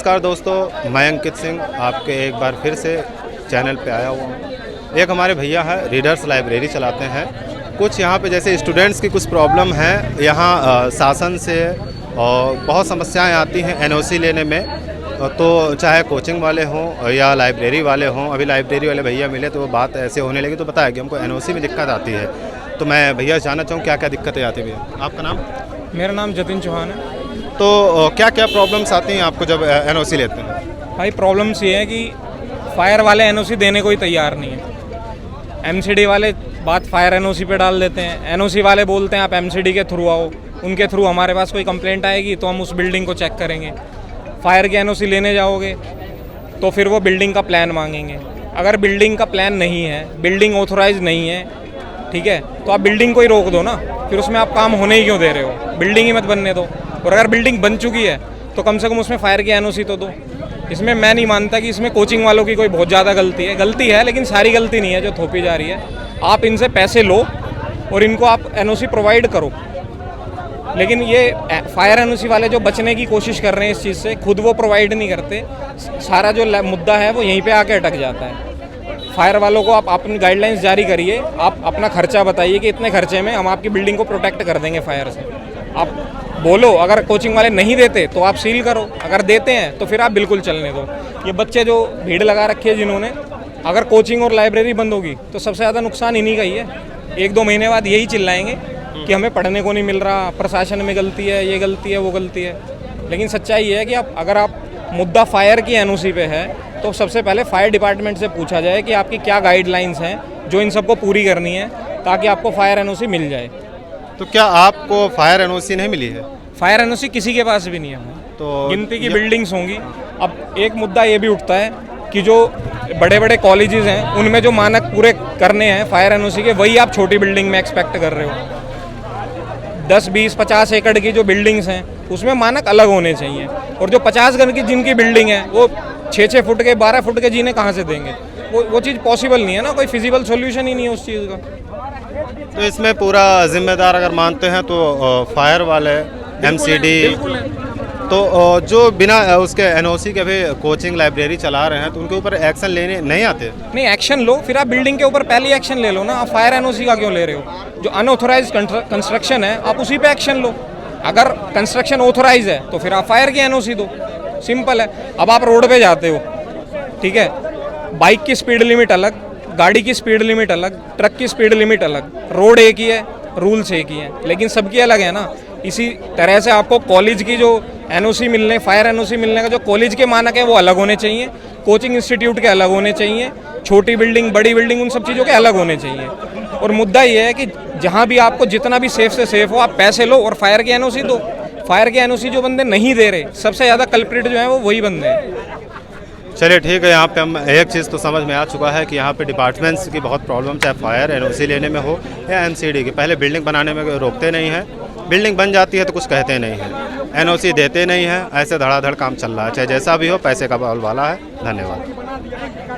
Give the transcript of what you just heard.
नमस्कार दोस्तों, मैं अंकित सिंह आपके एक बार फिर से चैनल पे आया हुआ हूँ। एक हमारे भैया है रीडर्स लाइब्रेरी चलाते हैं। कुछ यहाँ पे जैसे स्टूडेंट्स की कुछ प्रॉब्लम है यहाँ शासन से और बहुत समस्याएं आती हैं एनओसी लेने में। तो चाहे कोचिंग वाले हों या लाइब्रेरी वाले हों, अभी लाइब्रेरी वाले भैया मिले तो वो बात ऐसे होने लगी तो बताया कि हमको एनओसी में दिक्कत आती है। तो मैं भैया जानना चाहूँ क्या क्या दिक्कतें आती है। आपका नाम? मेरा नाम जतिन चौहान है। तो क्या क्या प्रॉब्लम्स आती हैं आपको जब एनओसी लेते हैं? भाई प्रॉब्लम्स ये है कि फायर वाले एनओसी देने को ही तैयार नहीं है। एमसीडी वाले बात फायर एनओसी पे डाल देते हैं। एनओसी वाले बोलते हैं आप एमसीडी के थ्रू आओ, उनके थ्रू हमारे पास कोई कंप्लेंट आएगी तो हम उस बिल्डिंग को चेक करेंगे। फायर की एनओसी लेने जाओगे तो फिर वो बिल्डिंग का प्लान मांगेंगे। अगर बिल्डिंग का प्लान नहीं है, बिल्डिंग ऑथोराइज नहीं है, ठीक है, तो आप बिल्डिंग को ही रोक दो ना। फिर उसमें आप काम होने ही क्यों दे रहे हो? बिल्डिंग ही मत बनने दो। और अगर बिल्डिंग बन चुकी है तो कम से कम उसमें फायर की एनओसी तो दो। इसमें मैं नहीं मानता कि इसमें कोचिंग वालों की कोई बहुत ज़्यादा गलती है, लेकिन सारी गलती नहीं है जो थोपी जा रही है। आप इनसे पैसे लो और इनको आप एनओसी प्रोवाइड करो, लेकिन ये फायर एनओसी वाले जो बचने की कोशिश कर रहे हैं इस चीज़ से, खुद वो प्रोवाइड नहीं करते। सारा जो मुद्दा है वो यहीं पे आके अटक जाता है। फायर वालों को आप अपनी गाइडलाइंस जारी करिए, आप अपना खर्चा बताइए कि इतने खर्चे में हम आपकी बिल्डिंग को प्रोटेक्ट कर देंगे फायर से। आप बोलो, अगर कोचिंग वाले नहीं देते तो आप सील करो, अगर देते हैं तो फिर आप बिल्कुल चलने दो। ये बच्चे जो भीड़ लगा रखी है जिन्होंने, अगर कोचिंग और लाइब्रेरी बंद होगी तो सबसे ज़्यादा नुकसान इन्हीं का ही है। 1-2 महीने बाद यही चिल्लाएंगे कि हमें पढ़ने को नहीं मिल रहा, प्रशासन में गलती है, ये गलती है, वो गलती है। लेकिन सच्चाई ये है कि अगर आप मुद्दा फायर की एनओसी पे है तो सबसे पहले फायर डिपार्टमेंट से पूछा जाए कि आपकी क्या गाइडलाइंस हैं जो इन सबको पूरी करनी है ताकि आपको फायर एनओसी मिल जाए। तो क्या आपको फायर एनओसी नहीं मिली है? फायर एनओसी किसी के पास भी नहीं है। तो गिनती की बिल्डिंग्स होंगी। अब एक मुद्दा ये भी उठता है कि जो बड़े बड़े कॉलेजेस हैं उनमें जो मानक पूरे करने हैं फायर एनओसी के, वही आप छोटी बिल्डिंग में एक्सपेक्ट कर रहे हो। 10, 20, 50 एकड़ की जो बिल्डिंग्स हैं उसमें मानक अलग होने चाहिए। और जो 50 गज की जिनकी बिल्डिंग है वो 6-6 फुट के, 12 फुट के जीने कहाँ से देंगे? वो चीज़ पॉसिबल नहीं है ना, कोई फिजिबल सॉल्यूशन ही नहीं है उस चीज़ का। तो इसमें पूरा जिम्मेदार अगर मानते हैं तो फायर वाले, एमसीडी, तो जो बिना उसके एनओसी के भी कोचिंग लाइब्रेरी चला रहे हैं तो उनके ऊपर एक्शन लेने नहीं आते? नहीं, एक्शन लो, फिर आप बिल्डिंग के ऊपर पहले एक्शन ले लो ना। आप फायर एनओसी का क्यों ले रहे हो? जो अनऑथोराइज कंस्ट्रक्शन है आप उसी पे एक्शन लो। अगर कंस्ट्रक्शन ऑथोराइज है तो फिर आप फायर की एनओसी दो, सिंपल है। अब आप रोड पे जाते हो, ठीक है, बाइक की स्पीड लिमिट अलग, गाड़ी की स्पीड लिमिट अलग, ट्रक की स्पीड लिमिट अलग, रोड एक ही है, रूल्स एक ही हैं, लेकिन सबकी अलग है ना। इसी तरह से आपको कॉलेज की जो एनओसी मिलने, फायर एनओसी मिलने का जो कॉलेज के मानक है वो अलग होने चाहिए, कोचिंग इंस्टीट्यूट के अलग होने चाहिए, छोटी बिल्डिंग, बड़ी बिल्डिंग, उन सब चीज़ों के अलग होने चाहिए। और मुद्दा ये है कि जहाँ भी आपको जितना भी सेफ से सेफ हो आप पैसे लो और फायर की एनओसी दो। फायर की एनओसी जो बंदे नहीं दे रहे, सबसे ज़्यादा कल्प्रिट जो है वो वही बंदे हैं। चलिए ठीक है, यहाँ पे हम एक चीज़ तो समझ में आ चुका है कि यहाँ पे डिपार्टमेंट्स की बहुत प्रॉब्लम, चाहे फायर एनओसी लेने में हो या एमसीडी की। पहले बिल्डिंग बनाने में रोकते नहीं हैं, बिल्डिंग बन जाती है तो कुछ कहते नहीं हैं, एनओसी देते नहीं हैं। ऐसे धड़ाधड़ काम चल रहा है, चाहे जैसा भी हो, पैसे का बवाल है। धन्यवाद।